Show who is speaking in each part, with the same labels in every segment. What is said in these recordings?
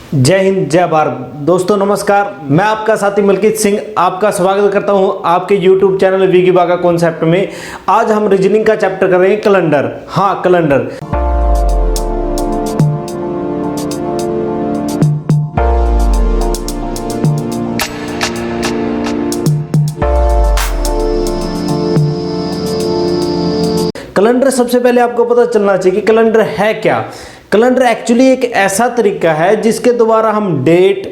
Speaker 1: जय हिंद जय भारत। दोस्तों नमस्कार, मैं आपका साथी मलकीत सिंह आपका स्वागत करता हूं आपके YouTube चैनल वीगी बागा कॉन्सेप्ट में। आज हम रीजनिंग का चैप्टर कर रहे हैं कैलेंडर। हाँ, कैलेंडर। कैलेंडर सबसे पहले आपको पता चलना चाहिए कि कैलेंडर है क्या। कैलेंडर एक्चुअली एक ऐसा तरीका है जिसके द्वारा हम डेट,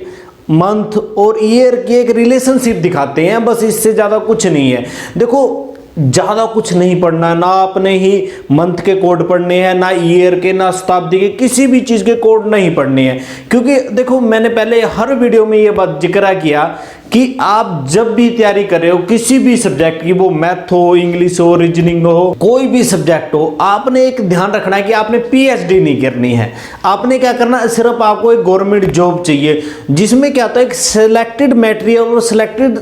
Speaker 1: मंथ और ईयर की एक रिलेशनशिप दिखाते हैं, बस इससे ज़्यादा कुछ नहीं है। देखो, ज़्यादा कुछ नहीं पढ़ना, ना आपने ही मंथ के कोड पढ़ने हैं, ना ईयर के, ना शताब्दी के, किसी भी चीज़ के कोड नहीं पढ़ने हैं। क्योंकि देखो, मैंने पहले हर वीडियो में ये बात जिक्र किया कि आप जब भी तैयारी कर रहे हो किसी भी सब्जेक्ट की, वो मैथ हो, इंग्लिश हो, रीजनिंग हो, कोई भी सब्जेक्ट हो, आपने एक ध्यान रखना है कि आपने पीएचडी नहीं करनी है। आपने क्या करना है, सिर्फ आपको एक गवर्नमेंट जॉब चाहिए जिसमें क्या होता है, एक सिलेक्टेड मटेरियल और सिलेक्टेड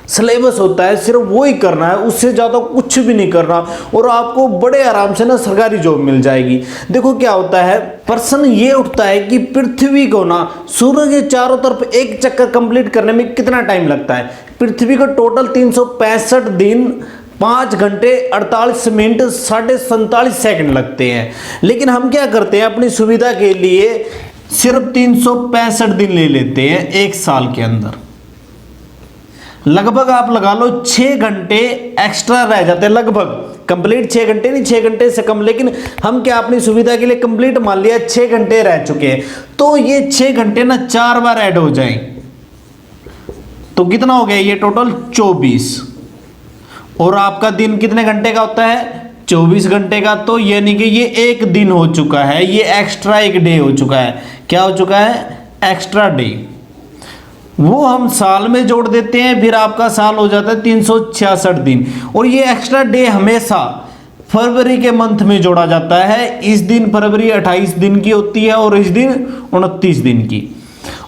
Speaker 1: सिलेबस होता है, सिर्फ वो ही करना है, उससे ज़्यादा कुछ भी नहीं करना और आपको बड़े आराम से ना सरकारी जॉब मिल जाएगी। देखो क्या होता है, प्रश्न ये उठता है कि पृथ्वी को ना सूर्य के चारों तरफ एक चक्कर कंप्लीट करने में कितना टाइम लगता है। पृथ्वी को टोटल 365 दिन 5 घंटे 48 मिनट 47.5 सेकंड लगते हैं। लेकिन हम क्या करते हैं, अपनी सुविधा के लिए सिर्फ 365 दिन ले लेते हैं एक साल के अंदर। लगभग आप लगा लो 6 घंटे एक्स्ट्रा रह जाते हैं, लगभग कंप्लीट 6 घंटे नहीं, 6 घंटे से कम। लेकिन हम क्या अपनी सुविधा के लिए कंप्लीट मान लिया 6 घंटे रह चुके हैं, तो ये 6 घंटे ना 4 बार ऐड हो जाएं तो कितना हो गया, ये टोटल 24। और आपका दिन कितने घंटे का होता है, 24 घंटे का। तो यानी कि ये एक दिन हो चुका है, ये एक्स्ट्रा एक डे हो चुका है। क्या हो चुका है, एक्स्ट्रा डे। वो हम साल में जोड़ देते हैं, फिर आपका साल हो जाता है 366 दिन। और ये एक्स्ट्रा डे हमेशा फरवरी के मंथ में जोड़ा जाता है। इस दिन फरवरी 28 दिन की होती है और इस दिन 29 दिन की।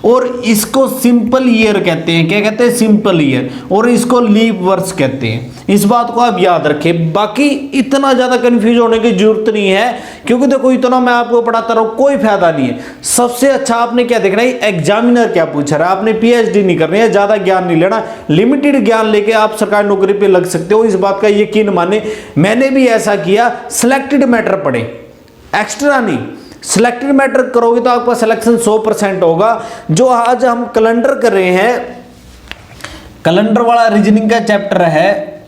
Speaker 1: और इसको सिंपल ईयर कहते हैं। क्या कहते हैं, सिंपल ईयर। और इसको लीप वर्ष कहते हैं। इस बात को आप याद रखें। बाकी इतना ज़्यादा कंफ्यूज होने की जरूरत नहीं है, क्योंकि देखो इतना मैं आपको पढ़ाता रहूं कोई फायदा नहीं है। सबसे अच्छा आपने क्या देखना है, एग्जामिनर क्या पूछ रहा है। आपने पीएचडी नहीं करनी है, ज़्यादा ज्ञान नहीं लेना, लिमिटेड ज्ञान लेके आप सरकारी नौकरी पे लग सकते हो। इस बात का यकीन माने, मैंने भी ऐसा किया। सिलेक्टेड मैटर पढ़े, एक्स्ट्रा नहीं। सिलेक्टेड मैटर करोगे तो आपका सिलेक्शन 100% होगा। जो आज हम कैलेंडर कर रहे हैं, कैलेंडर वाला रीजनिंग का चैप्टर है,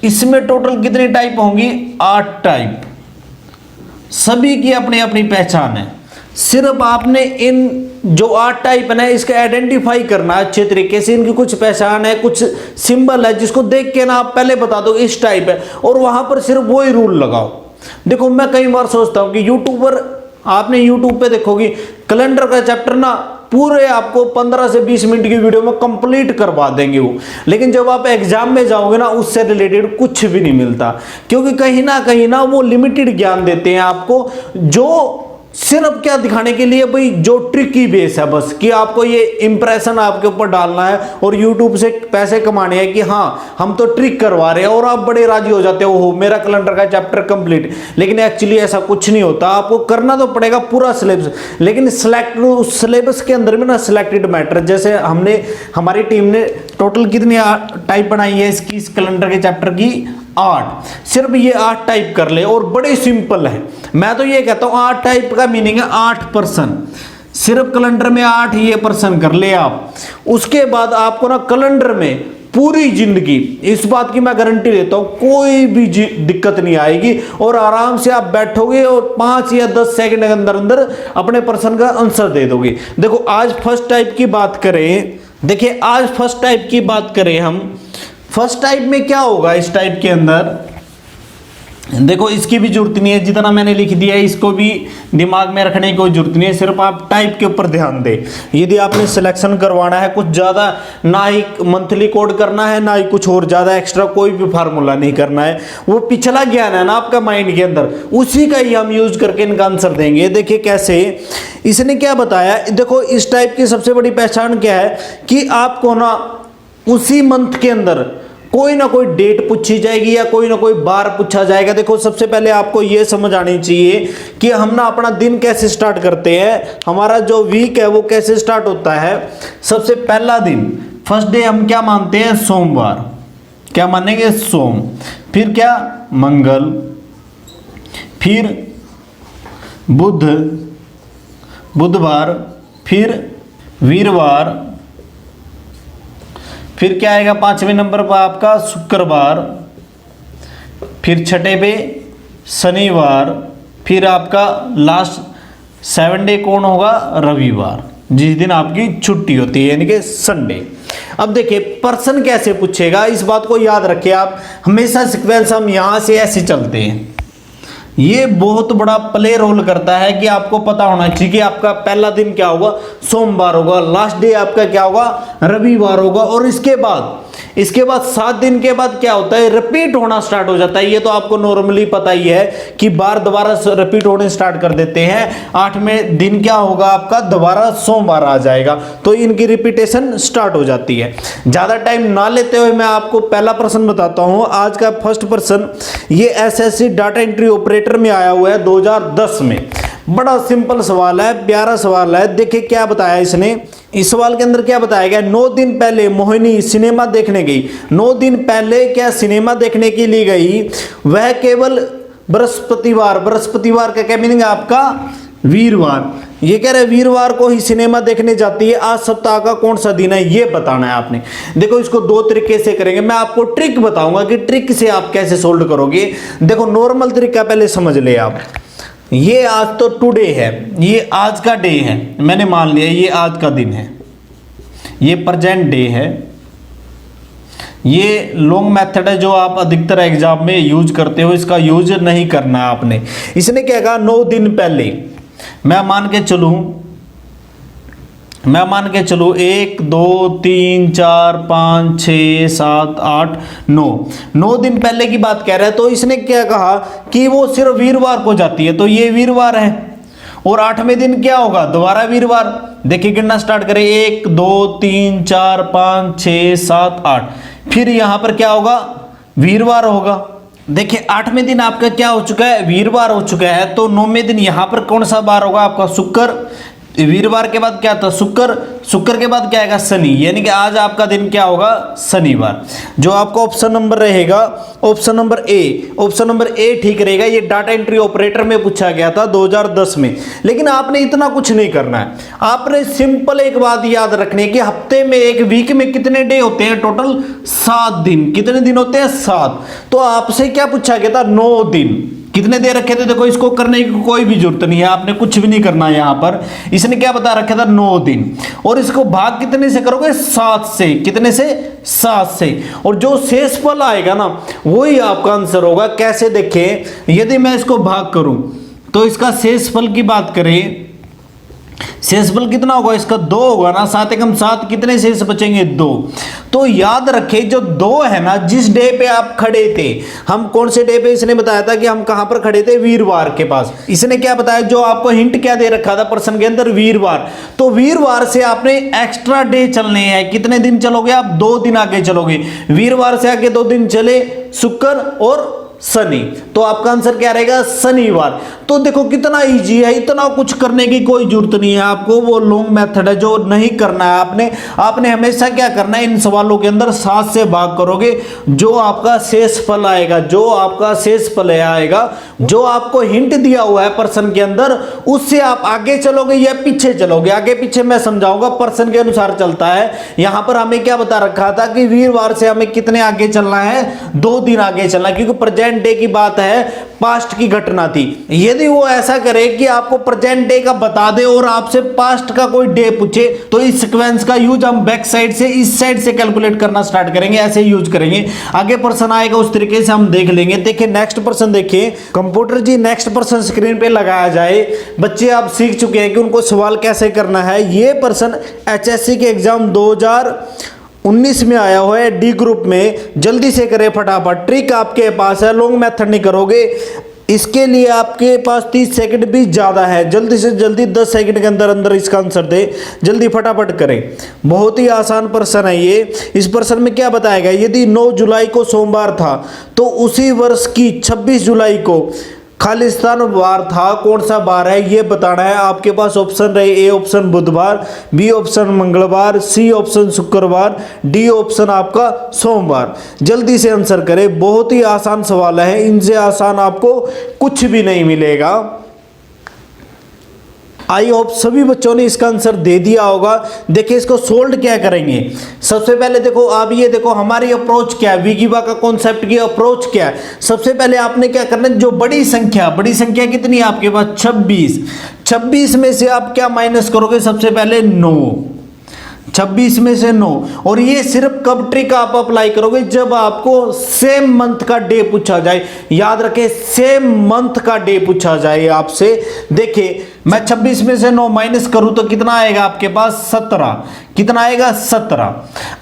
Speaker 1: इसमें टोटल कितनी टाइप होंगी, 8 टाइप। सभी की अपनी अपनी पहचान है। सिर्फ आपने इन जो 8 टाइप है ना, इसका आइडेंटिफाई करना अच्छे तरीके से। इनकी कुछ पहचान है, कुछ सिंबल है, जिसको देख के ना आप पहले बता दो इस टाइप है, और वहां पर सिर्फ वही रूल लगाओ। देखो, मैं कई बार सोचता हूं कि यूट्यूबर, आपने यूट्यूब पे देखोगे कैलेंडर का चैप्टर ना पूरे आपको 15 से 20 मिनट की वीडियो में कंप्लीट करवा देंगे वो। लेकिन जब आप एग्जाम में जाओगे ना, उससे रिलेटेड कुछ भी नहीं मिलता, क्योंकि कहीं ना वो लिमिटेड ज्ञान देते हैं आपको, जो सिर्फ क्या दिखाने के लिए, भाई जो ट्रिकी बेस है, बस कि आपको ये इंप्रेशन आपके ऊपर डालना है और यूट्यूब से पैसे कमाने हैं कि हाँ हम तो ट्रिक करवा रहे हैं, और आप बड़े राजी हो जाते हो मेरा कैलेंडर का चैप्टर कंप्लीट। लेकिन एक्चुअली ऐसा कुछ नहीं होता। आपको करना तो पड़ेगा पूरा सिलेबस, लेकिन सिलेबस के अंदर में ना सिलेक्टेड मैटर, जैसे हमारी टीम ने टोटल कितनी टाइप बनाई है इसकी, इस कैलेंडर के चैप्टर की 8। सिर्फ ये 8 टाइप कर ले और बड़े सिंपल है। मैं तो ये कहता हूं 8 टाइप का मीनिंग है 8%। सिर्फ कैलेंडर में 8 ये पर्सन कर ले आप। उसके बाद आपको ना कैलेंडर में पूरी जिंदगी, इस बात की मैं गारंटी देता हूं, कोई भी दिक्कत नहीं आएगी और आराम से आप बैठोगे और 5 या 10 सेकंड के अंदर अंदर अपने पर्सन का आंसर दे दोगे। देखो, आज फर्स्ट टाइप की बात करें, देखिए आज फर्स्ट टाइप की बात करें हम। फर्स्ट टाइप में क्या होगा, इस टाइप के अंदर देखो, इसकी भी जरूरत नहीं है, जितना मैंने लिख दिया है इसको भी दिमाग में रखने की कोई जरूरत नहीं है। सिर्फ आप टाइप के ऊपर ध्यान दें। यदि आपने सिलेक्शन करवाना है, कुछ ज़्यादा ना ही मंथली कोड करना है, ना ही कुछ और ज़्यादा एक्स्ट्रा कोई भी फार्मूला नहीं करना है। वो पिछला ज्ञान है ना आपका माइंड के अंदर, उसी का ही हम यूज करके इनका आंसर देंगे। देखिए कैसे, इसने क्या बताया। देखो, इस टाइप की सबसे बड़ी पहचान क्या है कि आपको ना उसी मंथ के अंदर कोई ना कोई डेट पूछी जाएगी या कोई ना कोई बार पूछा जाएगा। देखो सबसे पहले आपको ये समझ आनी चाहिए कि हम ना अपना दिन कैसे स्टार्ट करते हैं, हमारा जो वीक है वो कैसे स्टार्ट होता है। सबसे पहला दिन, फर्स्ट डे हम क्या मानते हैं, सोमवार, क्या मानेंगे, सोम, फिर क्या, मंगल, फिर बुध, बुधवार, फिर वीरवार, फिर क्या आएगा 5वें नंबर पर आपका शुक्रवार, फिर छठे पे शनिवार, फिर आपका लास्ट 7 डे कौन होगा, रविवार, जिस दिन आपकी छुट्टी होती है यानी कि संडे। अब देखिए पर्सन कैसे पूछेगा, इस बात को याद रखिए आप, हमेशा सीक्वेंस हम यहां से ऐसे चलते हैं। ये बहुत बड़ा प्ले रोल करता है कि आपको पता होना चाहिए कि आपका पहला दिन क्या होगा, सोमवार होगा, लास्ट डे आपका क्या होगा, रविवार होगा, और इसके बाद 7 दिन के बाद क्या होता है, रिपीट होना स्टार्ट हो जाता है। ये तो आपको नॉर्मली पता ही है कि बार दोबारा रिपीट होने स्टार्ट कर देते हैं। 8वें दिन क्या होगा आपका, दोबारा सोमवार आ जाएगा, तो इनकी रिपीटेशन स्टार्ट हो जाती है। ज्यादा टाइम ना लेते हुए मैं आपको पहला प्रश्न बताता हूं। आज का फर्स्ट प्रश्न ये एसएससी डाटा एंट्री ऑपरेटर में आया हुआ है 2010 में। बड़ा सिंपल सवाल है, प्यारा सवाल है। देखिए क्या बताया इसने, इस सवाल के अंदर क्या बताया गया, 9 दिन पहले मोहिनी सिनेमा देखने गई। 9 दिन पहले क्या सिनेमा देखने के लिए गई, वह केवल बृहस्पतिवार का क्या मीनिंग है आपका, वीरवार। ये कह रहे वीरवार को ही सिनेमा देखने जाती है। आज सप्ताह का कौन सा दिन है ये बताना है आपने। देखो इसको 2 तरीके से करेंगे, मैं आपको ट्रिक बताऊंगा कि ट्रिक से आप कैसे सोल्व करोगे। देखो नॉर्मल तरीका पहले समझ ले आप। ये आज तो टुडे है, ये आज का डे है, मैंने मान लिया ये आज का दिन है, ये प्रेजेंट डे है। ये लॉन्ग मेथड है जो आप अधिकतर एग्जाम में यूज करते हो, इसका यूज नहीं करना है आपने। इसने क्या कहा, 9 दिन पहले, मैं मान के चलूं 1 2 3 4 5 6 7 8 9 दिन पहले की बात कह रहा है। तो इसने क्या कहा कि वो सिर्फ वीरवार को जाती है, तो ये वीरवार है। और 8वें दिन क्या होगा, दोबारा वीरवार। देखिए गिनना स्टार्ट करें, 1 2 3 4 5 6 7 8, फिर यहां पर क्या होगा, वीरवार होगा। देखिए 8वें दिन आपका क्या हो चुका है, वीरवार हो चुका है। तो 9वें दिन यहां पर कौन सा बार होगा आपका, शुक्र। वीरवार के बाद क्या था, शुक्र के बाद क्या आएगा, शनि, यानी कि आज आपका दिन क्या होगा, शनिवार। जो आपका ऑप्शन नंबर रहेगा, ऑप्शन नंबर ए ठीक रहेगा। ये डाटा एंट्री ऑपरेटर में पूछा गया था 2010 में। लेकिन आपने इतना कुछ नहीं करना है, आपने सिंपल एक बात याद रखनी है कि हफ्ते में, एक वीक में कितने डे होते हैं, टोटल 7 दिन। कितने दिन होते हैं, 7। तो आपसे क्या पूछा गया था, 9 दिन। कितने दे रखे थे, देखो इसको करने की कोई भी जरूरत नहीं है, आपने कुछ भी नहीं करना है। यहां पर इसने क्या बता रखा था, 9 दिन, और इसको भाग कितने से करोगे, 7 से। कितने से, 7 से। और जो शेषफल आएगा ना वही आपका आंसर होगा। कैसे देखें, यदि मैं इसको भाग करूं तो इसका शेषफल की बात करें, शेषफल कितना होगा, इसका 2 होगा ना, 7 एकम 7, कितने शेष बचेंगे, 2। तो याद रखें जो 2 है ना, जिस डे पे आप खड़े थे, हम कौन से डे पे, इसने बताया था कि हम कहां पर खड़े थे, वीरवार के पास। इसने क्या बताया, जो आपको हिंट क्या दे रखा था प्रश्न के अंदर, वीरवार। तो वीरवार से आपने एक्स्ट्रा डे चलने हैं। कितने दिन चलोगे आप, 2 दिन आगे चलोगे। वीरवार से आगे 2 दिन चले, शुक्र और शनि। तो आपका आंसर क्या रहेगा, शनिवार। तो देखो कितना इजी है, इतना कुछ करने की कोई जरूरत नहीं है आपको। वो लॉन्ग मेथड है जो नहीं करना है आपने हमेशा क्या करना है, इन सवालों के अंदर 7 से भाग करोगे। जो आपका शेषफल आएगा, जो आपको हिंट दिया हुआ है प्रश्न के अंदर, उससे आप आगे चलोगे या पीछे चलोगे। आगे पीछे मैं समझाऊंगा, प्रश्न के अनुसार चलता है। यहां पर हमें क्या बता रखा था कि वीरवार से हमें कितने आगे चलना है, 2 दिन आगे चलना है, क्योंकि प्रेजेंट डे की बात है, पास्ट की घटना थी। यदि वो ऐसा करे कि आपको प्रेजेंट डे का बता दे और आपसे पास्ट का कोई डे पूछे, तो इस सीक्वेंस का यूज हम बैक साइड से, इस साइड से कैलकुलेट करना स्टार्ट करेंगे, ऐसे यूज करेंगे। आगे प्रश्न आएगा उस तरीके से हम देख लेंगे। देखिए नेक्स्ट प्रश्न देखिए, कंप्यूटर जी नेक्स्ट प्रश्न स्क्रीन पे लगाया जाए। बच्चे आप सीख चुके हैं कि उनको सवाल कैसे करना है। ये प्रश्न एचएससी के एग्जाम 2019 में आया हुआ है, डी ग्रुप में। जल्दी से करें फटाफट, ट्रिक आपके पास है, लॉन्ग मेथड नहीं करोगे। इसके लिए आपके पास 30 सेकंड भी ज़्यादा है, जल्दी से जल्दी 10 सेकंड के अंदर अंदर इसका आंसर दे, जल्दी फटाफट करें। बहुत ही आसान प्रश्न है ये। इस प्रश्न में क्या बताया गया, यदि 9 जुलाई को सोमवार था तो उसी वर्ष की 26 जुलाई को खालिस्तान वार था, कौन सा बार है ये बताना है। आपके पास ऑप्शन रहे, ए ऑप्शन बुधवार, बी ऑप्शन मंगलवार, सी ऑप्शन शुक्रवार, डी ऑप्शन आपका सोमवार। जल्दी से आंसर करें, बहुत ही आसान सवाल है, इनसे आसान आपको कुछ भी नहीं मिलेगा। आई होप सभी बच्चों ने इसका आंसर दे दिया होगा। देखिए इसको सोल्व क्या करेंगे। सबसे पहले देखो, आप ये देखो हमारी अप्रोच क्या है, विगिबा का कॉन्सेप्ट की अप्रोच क्या है। सबसे पहले आपने क्या करना है, जो बड़ी संख्या कितनी है आपके पास 26 में से आप क्या माइनस करोगे, सबसे पहले 9, 26 में से 9। और ये सिर्फ कब ट्रिक आप अप्लाई करोगे, जब आपको सेम मंथ का डे पूछा जाए। याद रखें, सेम मंथ का डे पूछा जाए आपसे। देखिए मैं 26 में से 9 माइनस करूं तो कितना आएगा आपके पास 17, कितना आएगा 17।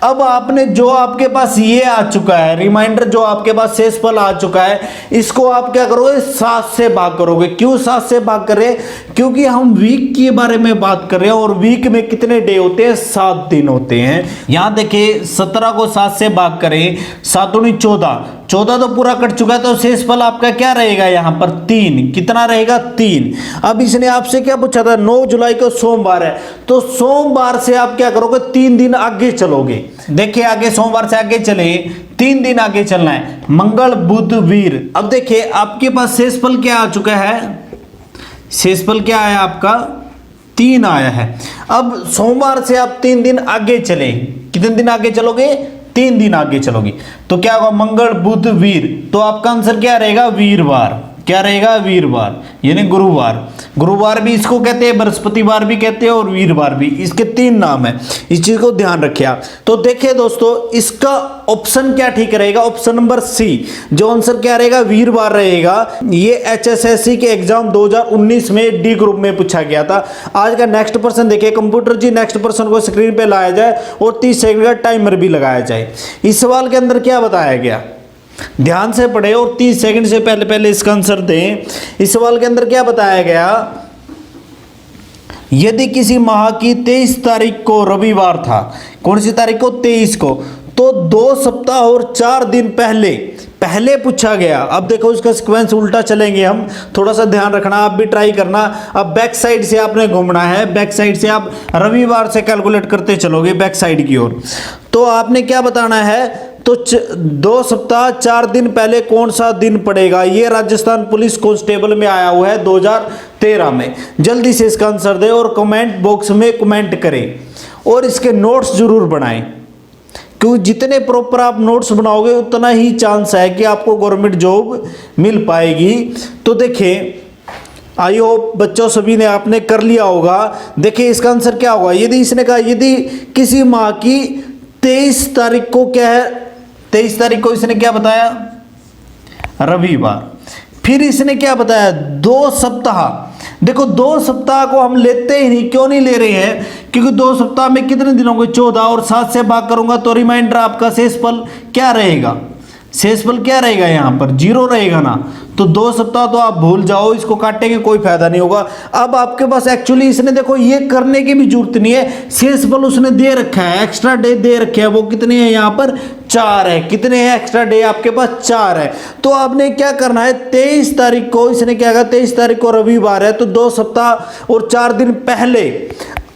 Speaker 1: अब आपने जो आपके पास ये आ चुका है रिमाइंडर, जो आपके पास शेषफल आ चुका है, इसको आप क्या करोगे 7 से भाग करोगे। क्यों 7 से भाग कर रहे हैं, क्योंकि हम वीक के बारे में बात कर रहे हैं और वीक में कितने डे होते हैं, 7 दिन होते हैं। यहां देखिए 17 को 7 से भाग करें, 7 दूनी 14, 14 तो पूरा कट चुका है, तो शेषफल आपका क्या रहेगा यहाँ पर 3, कितना रहेगा 3। अब इसने आपसे क्या पूछा था, 9 जुलाई को सोमवार है, तो सोमवार से आप क्या करोगे 3 दिन आगे चलोगे। देखिए आगे सोमवार से आगे चले 3 दिन आगे चलना है, मंगल बुध वीर। अब देखिए आपके पास शेषफल क्या आ चुका है, शेषफल क्या आया आपका 3 आया है। अब सोमवार से आप 3 दिन आगे चले, कितने दिन आगे चलोगे, 3 दिन आगे चलोगे, तो क्या होगा मंगल बुध वीर, तो आपका आंसर क्या रहेगा वीरवार। क्या रहेगा वीरवार, यानी गुरुवार। गुरुवार भी इसको कहते हैं, बृहस्पतिवार भी कहते हैं और वीरवार भी, इसके 3 नाम है, इस चीज को ध्यान रखिए आप। तो देखिए दोस्तों इसका ऑप्शन क्या ठीक रहेगा, ऑप्शन नंबर सी, जो आंसर क्या रहेगा वीरवार रहेगा। ये HSSC के एग्जाम 2019 में डी ग्रुप में पूछा गया था। आज का नेक्स्ट पर्सन देखिए, कंप्यूटर जी नेक्स्ट पर्सन को स्क्रीन पे लाया जाए और 30 सेकंड का टाइमर भी लगाया जाए। इस सवाल के अंदर क्या बताया गया, ध्यान से पढ़े और 30 सेकंड से पहले पहले इसका आंसर दें। इस सवाल के अंदर क्या बताया गया, यदि किसी माह की 23 तारीख को रविवार था, कौन सी तारीख को 23 को, तो 2 सप्ताह और 4 दिन पहले पूछा गया। अब देखो इसका सीक्वेंस उल्टा चलेंगे हम, थोड़ा सा ध्यान रखना, आप भी ट्राई करना। अब बैक साइड से आपने घूमना है, बैक साइड से आप रविवार से कैलकुलेट करते चलोगे बैक साइड की ओर। तो आपने क्या बताना है, तो 2 सप्ताह 4 दिन पहले कौन सा दिन पड़ेगा। ये राजस्थान पुलिस कांस्टेबल में आया हुआ है 2013 में। जल्दी से इसका आंसर दें और कमेंट बॉक्स में कमेंट करें और इसके नोट्स जरूर बनाएं, क्योंकि जितने प्रॉपर आप नोट्स बनाओगे उतना ही चांस है कि आपको गवर्नमेंट जॉब मिल पाएगी। तो देखिए आई होप बच्चों सभी ने आपने कर लिया होगा। देखिए इसका आंसर क्या होगा, यदि इसने कहा यदि किसी माह की 23 तारीख को क्या है, 23 तारीख को इसने क्या बताया रविवार। फिर इसने क्या बताया 2 सप्ताह। देखो 2 सप्ताह को हम लेते ही नहीं, क्यों नहीं ले रहे हैं, क्योंकि 2 सप्ताह में कितने दिन होंगे 14, और 7 से भाग करूंगा तो रिमाइंडर आपका शेषफल क्या रहेगा, शेषफल क्या रहेगा यहाँ पर 0 रहेगा ना। तो 2 सप्ताह तो आप भूल जाओ, इसको काटेंगे कोई फायदा नहीं होगा। अब आपके पास एक्चुअली इसने देखो ये करने की भी जरूरत नहीं है, शेषफल उसने दे रखा है, एक्स्ट्रा डे दे रखे हैं, वो कितने हैं यहाँ पर 4 है। कितने हैं एक्स्ट्रा डे आपके पास 4 है। तो आपने क्या करना है 23 तारीख को, इसने क्या कहा 23 तारीख को रविवार है, तो 2 सप्ताह और 4 दिन पहले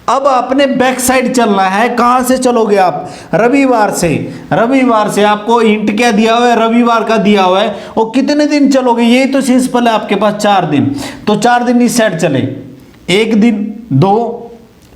Speaker 1: अब आपने बैक साइड चलना है। कहां से चलोगे आप, रविवार से। रविवार से आपको हिंट क्या दिया हुआ है, रविवार का दिया हुआ है, और कितने दिन चलोगे, यही तो शेषफल है आपके पास 4 दिन। तो 4 दिन इस साइड चले, 1 दिन 2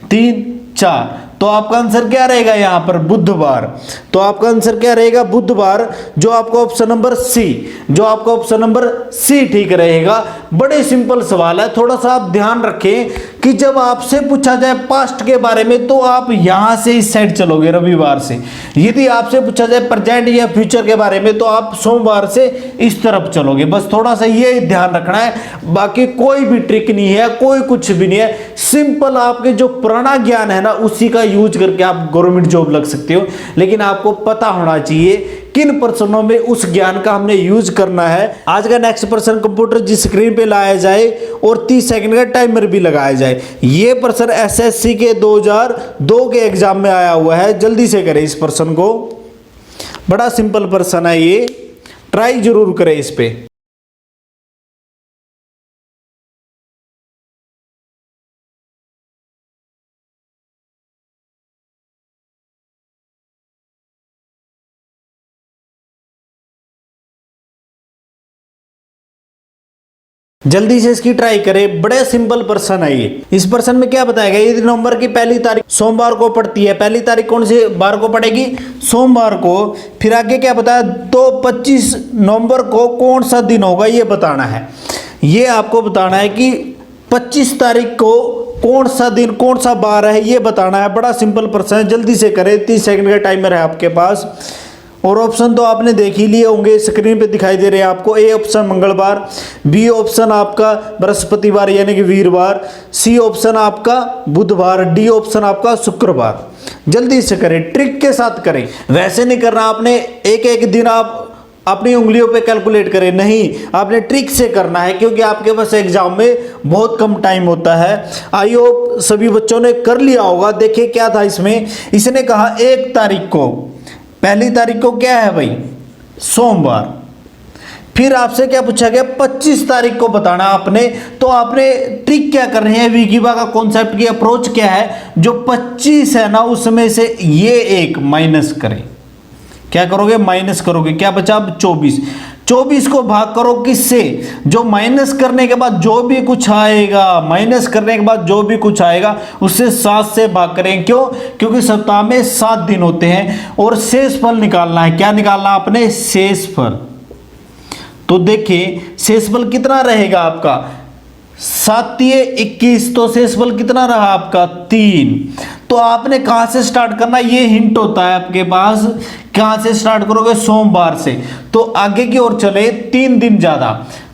Speaker 1: 3 4, तो आपका आंसर क्या रहेगा यहाँ पर बुधवार। तो आपका आंसर क्या रहेगा बुधवार, जो आपका ऑप्शन नंबर सी, जो आपका ऑप्शन नंबर सी ठीक रहेगा। बड़े सिंपल सवाल है, थोड़ा सा आप ध्यान रखें कि जब आपसे पूछा जाए पास्ट के बारे में तो आप यहां से इस साइड चलोगे रविवार से। यदि आपसे पूछा जाए प्रेजेंट या फ्यूचर के बारे में तो आप सोमवार से इस तरफ चलोगे। बस थोड़ा सा ये ध्यान रखना है, बाकी कोई भी ट्रिक नहीं है, कोई कुछ भी नहीं है। सिंपल आपके जो पुराना ज्ञान है ना उसी का यूज करके आप गवर्नमेंट जॉब लग सकते हो, लेकिन आपको पता होना चाहिए किन प्रश्नों में उस ज्ञान का हमने यूज करना है। आज का नेक्स्ट प्रश्न कंप्यूटर जी स्क्रीन पे लाया जाए और 30 सेकंड का टाइमर भी लगाया जाए। ये प्रश्न एसएससी के 2002 के एग्जाम में आया हुआ है। जल्दी से करें इस प्रश्न को, बड़ा सिंपल प्रश्न है ये, ट्राई जरूर करें इस पे। जल्दी से इसकी ट्राई करें, बड़े सिंपल प्रश्न है ये। इस प्रश्न में क्या बताया गया, ये नवंबर की पहली तारीख सोमवार को पड़ती है। पहली तारीख कौन से बार को पड़ेगी, सोमवार को। फिर आगे क्या बताया, तो 25 नवंबर को कौन सा दिन होगा ये बताना है। ये आपको बताना है कि 25 तारीख को कौन सा दिन कौन सा बार है ये बताना है। बड़ा सिंपल प्रश्न है, जल्दी से करें, 30 सेकंड का टाइमर है आपके पास। और ऑप्शन तो आपने देख ही लिए होंगे, स्क्रीन पे दिखाई दे रहे हैं आपको। ए ऑप्शन मंगलवार, बी ऑप्शन आपका बृहस्पतिवार यानी कि वीरवार, सी ऑप्शन आपका बुधवार, डी ऑप्शन आपका शुक्रवार। जल्दी से करें, ट्रिक के साथ करें। वैसे नहीं करना आपने एक एक दिन आप अपनी उंगलियों पे कैलकुलेट करें, नहीं, आपने ट्रिक से करना है, क्योंकि आपके पास एग्जाम में बहुत कम टाइम होता है। आई होप सभी बच्चों ने कर लिया होगा। देखिए क्या था इसमें, इसने कहा 1 तारीख को, पहली तारीख को क्या है भाई, सोमवार। फिर आपसे क्या पूछा गया, 25 तारीख को बताना आपने। तो आपने ट्रिक क्या कर रहे हैं, विकीवा का कॉन्सेप्ट की अप्रोच क्या है, जो 25 है ना उसमें से ये एक माइनस करें। क्या करोगे, माइनस करोगे, क्या बचा अब 24। 24 को भाग करो किससे, जो माइनस करने के बाद जो भी कुछ आएगा, माइनस करने के बाद जो भी कुछ आएगा उससे 7 से भाग करें। क्यों, क्योंकि सप्ताह में 7 दिन होते हैं और शेषफल निकालना है। क्या निकालना आपने, शेषफल। तो देखिए शेषफल कितना रहेगा आपका, 7 × 21, तो शेषफल कितना रहा आपका 3। तो आपने कहां से स्टार्ट करना, ये हिंट होता है आपके पास, कहां से स्टार्ट करोगे, सोमवार से। तो आगे की ओर चले 3 दिन ज्यादा,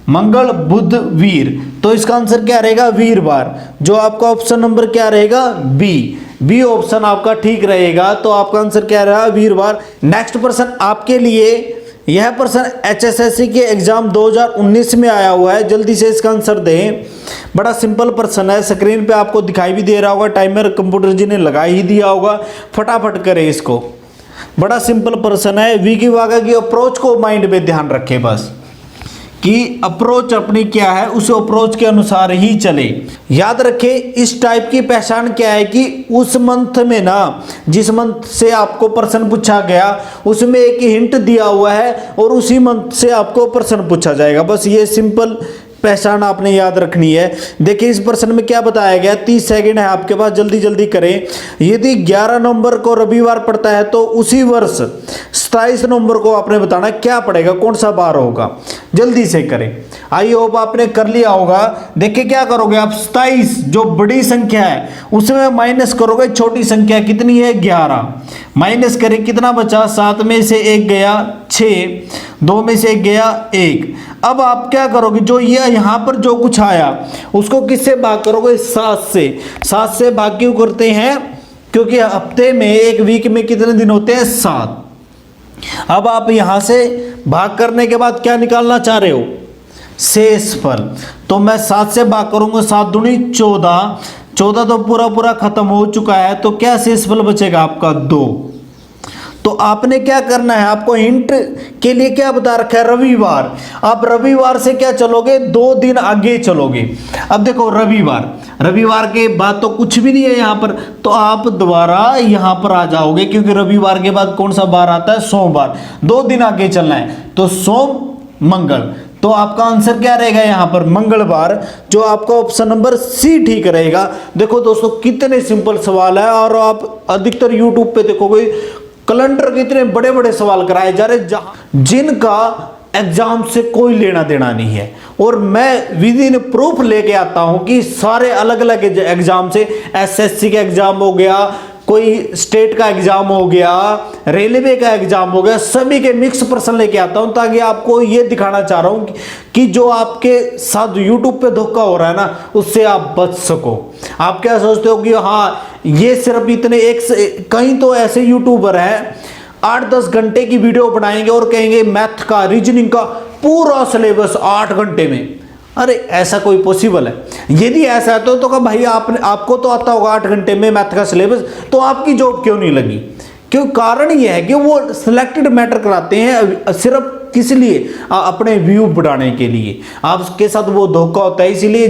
Speaker 1: मंगल बुध वीर, तो इसका आंसर क्या रहेगा, वीरवार। जो आपका ऑप्शन नंबर क्या रहेगा, बी ऑप्शन आपका ठीक रहेगा। तो आपका आंसर क्या रहा, वीरवार। नेक्स्ट प्रश्न आपके लिए, यह प्रश्न एचएसएससी के एग्जाम 2019 में आया हुआ है। जल्दी से इसका आंसर दें, बड़ा सिंपल प्रश्न है, स्क्रीन पे आपको दिखाई भी दे रहा होगा, टाइमर कंप्यूटर जी ने लगा ही दिया होगा। फटाफट करें इसको, बड़ा सिंपल प्रश्न है। विकीवा की अप्रोच को माइंड में ध्यान रखें बस, कि अप्रोच अपनी क्या है, उस अप्रोच के अनुसार ही चले। याद रखें इस टाइप की पहचान क्या है, कि उस मंथ में ना, जिस मंथ से आपको प्रश्न पूछा गया उसमें एक हिंट दिया हुआ है और उसी मंथ से आपको प्रश्न पूछा जाएगा। बस ये सिंपल पहचान आपने याद रखनी है। देखिए इस प्रश्न में क्या बताया गया, 30 सेकंड है आपके पास, जल्दी जल्दी करें। यदि 11 नवंबर को रविवार पड़ता है तो उसी वर्ष 27 नवंबर को आपने बताना क्या पड़ेगा, कौन सा बार होगा। जल्दी से करें, आई होप आपने कर लिया होगा। देखिए क्या करोगे आप, 27 जो बड़ी संख्या है उसमें माइनस करोगे छोटी संख्या, कितनी है 11, माइनस करें कितना बचा, 7 में से 1 गया 6, 2 में से 1 गया 1। अब आप क्या करोगे, जो ये यहां पर जो कुछ आया उसको किससे भाग करोगे, 7 से। 7 से भाग क्यों करते हैं, क्योंकि हफ्ते में, एक वीक में कितने दिन होते हैं, 7। अब आप यहां से भाग करने के बाद क्या निकालना चाह रहे हो, शेषफल। तो मैं 7 से भाग करूंगा, 7 दूनी 14, 14 तो पूरा पूरा खत्म हो चुका है, तो क्या शेषफल बचेगा आपका 2। तो आपने क्या करना है, आपको हिंट के लिए क्या बता रखा है, रविवार। आप रविवार से क्या चलोगे, 2 दिन आगे चलोगे। अब देखो रविवार के बाद तो कुछ भी नहीं है यहाँ पर, तो आप दोबारा यहाँ पर आ जाओगे, क्योंकि रविवार के बाद कौन सा बार आता है, सोमवार। 2 दिन आगे चलना है, तो सोम मंगल, तो आपका आंसर क्या रहेगा यहाँ पर, मंगलवार। जो आपका ऑप्शन नंबर सी ठीक रहेगा। देखो दोस्तों कितने सिंपल सवाल है, और आप अधिकतर यूट्यूब पे देखोगे कैलेंडर के इतने बड़े बड़े सवाल कराए जा रहे जिनका एग्जाम से कोई लेना देना नहीं है। और मैं विद इन प्रूफ लेके आता हूं कि सारे अलग अलग एग्जाम से, एसएससी का एग्जाम हो गया, कोई स्टेट का एग्जाम हो गया, रेलवे का एग्जाम हो गया, सभी के मिक्स प्रश्न लेके आता हूं, ताकि आपको ये दिखाना चाह रहा हूं कि जो आपके साथ यूट्यूब पे धोखा हो रहा है ना, उससे आप बच सको। आप क्या सोचते हो कि हाँ ये सिर्फ इतने, एक कहीं तो ऐसे यूट्यूबर हैं 8-10 घंटे की वीडियो बनाएंगे और कहेंगे मैथ का, रीजनिंग का पूरा सिलेबस 8 घंटे में। अरे ऐसा कोई पॉसिबल है? यदि ऐसा है तो क्या भाई आपको तो आता होगा 8 घंटे में मैथ का सिलेबस, तो आपकी जॉब क्यों नहीं लगी? क्यों? कारण यह है कि वो सिलेक्टेड मैटर कराते हैं सिर्फ किस लिए? अपने व्यू बढ़ाने के लिए। आपके साथ वो धोखा होता है। इसीलिए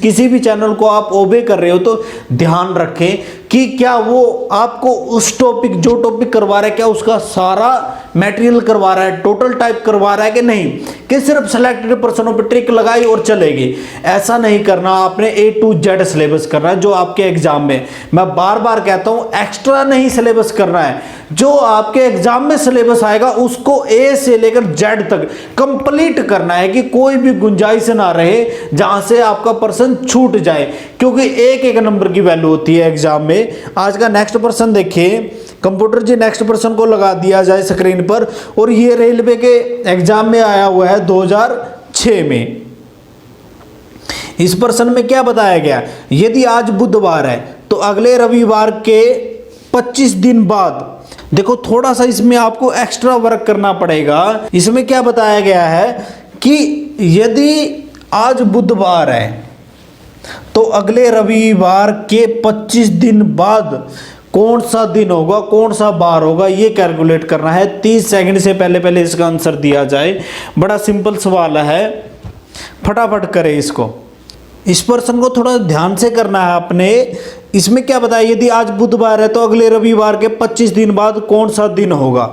Speaker 1: किसी भी चैनल को आप ओबे कर रहे हो तो ध्यान रखें कि क्या वो आपको उस टॉपिक, जो टॉपिक करवा रहा है, क्या उसका सारा मटेरियल करवा रहा है, टोटल टाइप करवा रहा है कि नहीं, कि सिर्फ सिलेक्टेड पर्सनों पर ट्रिक लगाई और चलेगी। ऐसा नहीं करना। आपने A to Z सिलेबस करना है जो आपके एग्जाम में, मैं बार बार कहता हूं, एक्स्ट्रा नहीं सिलेबस करना है। जो आपके एग्जाम में सिलेबस आएगा उसको A से लेकर Z तक कंप्लीट करना है कि कोई भी गुंजाइश ना रहे जहां से आपका पर्सन छूट जाए, क्योंकि एक एक नंबर की वैल्यू होती है एग्जाम में। आज का नेक्स्ट पर्सन देखिए, कंप्यूटर जी नेक्स्ट पर्सन को लगा दिया जाए स्क्रीन पर, और ये रेलवे के एग्जाम में आया हुआ है 2006 में। इस पर्सन में क्या बताया गया? यदि आज बुधवार है तो अगले रविवार के 25 दिन बाद, देखो थोड़ा सा इसमें आपको एक्स्ट्रा वर्क करना पड़ेगा। इसमें क्या बताया गया है कि यदि आज बुधवार है तो अगले रविवार के 25 दिन बाद कौन सा दिन होगा, कौन सा बार होगा, ये कैलकुलेट करना है। 30 सेकंड से पहले इसका आंसर दिया जाए। बड़ा सिंपल सवाल है, फटाफट करें इसको। इस पर्सन को थोड़ा ध्यान से करना है अपने। इसमें क्या बताया? यदि आज बुधवार है तो अगले रविवार के 25 दिन बाद कौन सा दिन होगा।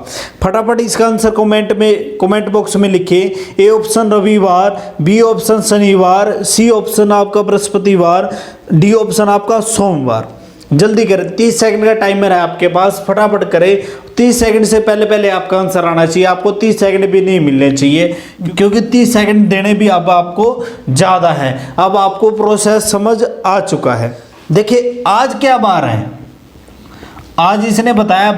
Speaker 1: फटाफट इसका आंसर कमेंट बॉक्स में लिखिए। ए ऑप्शन रविवार, बी ऑप्शन शनिवार, सी ऑप्शन आपका बृहस्पतिवार, डी ऑप्शन आपका सोमवार। जल्दी करें, 30 सेकंड का टाइमर है आपके पास, फटाफट करें। 30 सेकंड से पहले आपका आंसर आना चाहिए। आपको 30 सेकंड भी नहीं मिलने चाहिए, क्योंकि 30 सेकंड देने भी अब आपको ज़्यादा है। अब आपको प्रोसेस समझ आ चुका है। देखिए आज क्या बार है? आज इसने बताया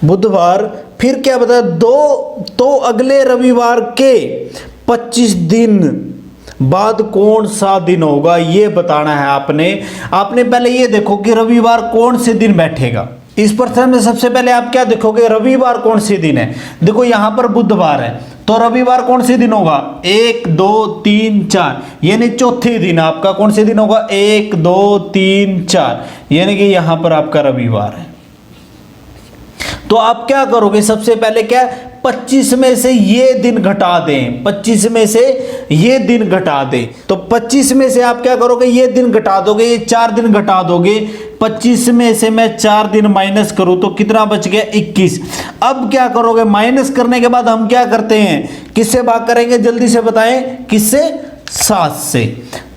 Speaker 1: बुधवार, फिर क्या बताया? तो अगले रविवार के 25 दिन बाद कौन सा दिन होगा, ये बताना है आपने पहले ये देखो कि रविवार कौन से दिन बैठेगा। इस प्रश्न में सबसे पहले आप क्या देखोगे? रविवार कौन से दिन है। देखो यहां पर बुधवार है तो रविवार कौन से दिन होगा? 1 2 3 4, यानी चौथे दिन आपका कौन से दिन होगा? 1 2 3 4, यानी कि यहां पर आपका रविवार है। तो आप क्या करोगे? सबसे पहले क्या, 25 में से ये दिन घटा दें। 25 में से ये दिन घटा दें। तो 25 में से आप क्या करोगे? ये दिन घटा दोगे, ये 4 दिन घटा दोगे। 25 में से मैं 4 दिन माइनस करूं तो कितना बच गया? 21। अब क्या करोगे? माइनस करने के बाद हम क्या करते हैं? किससे भाग करेंगे? जल्दी से बताएं। किससे? 7 से।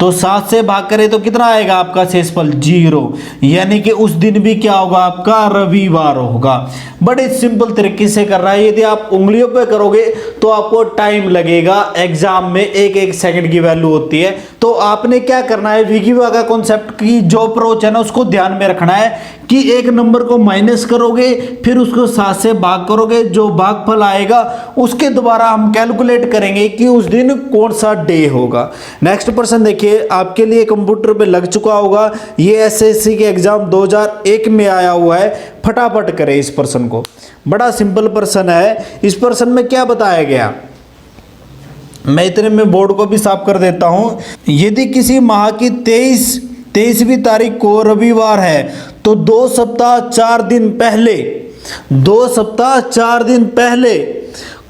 Speaker 1: तो 7 से भाग करें तो कितना आएगा आपका शेषफल? 0, यानी कि उस दिन भी क्या होगा? आपका रविवार होगा। बड़े सिंपल तरीके से कर रहा है। यदि आप उंगलियों पे करोगे तो आपको टाइम लगेगा। एग्जाम में एक सेकंड की वैल्यू होती है। तो आपने क्या करना है? विगिवा कॉन्सेप्ट की जो अप्रोच है ना, उसको ध्यान में रखना है कि एक नंबर को माइनस करोगे, फिर उसको 7 से भाग करोगे, जो भागफल आएगा उसके द्वारा हम कैलकुलेट करेंगे कि उस दिन कौन सा डे होगा। नेक्स्ट पर्सन देखिए, आपके लिए कंप्यूटर पे लग चुका होगा। ये एसएससी के एग्जाम 2001 में आया हुआ है। फटाफट करें इस पर्सन को। बड़ा सिंपल पर्सन है। इस पर्सन में क्या बताया गया, मैं इतने में बोर्ड को भी साफ कर देता हूं। यदि किसी माह की 23वीं तारीख को रविवार है तो 2 सप्ताह 4 दिन पहले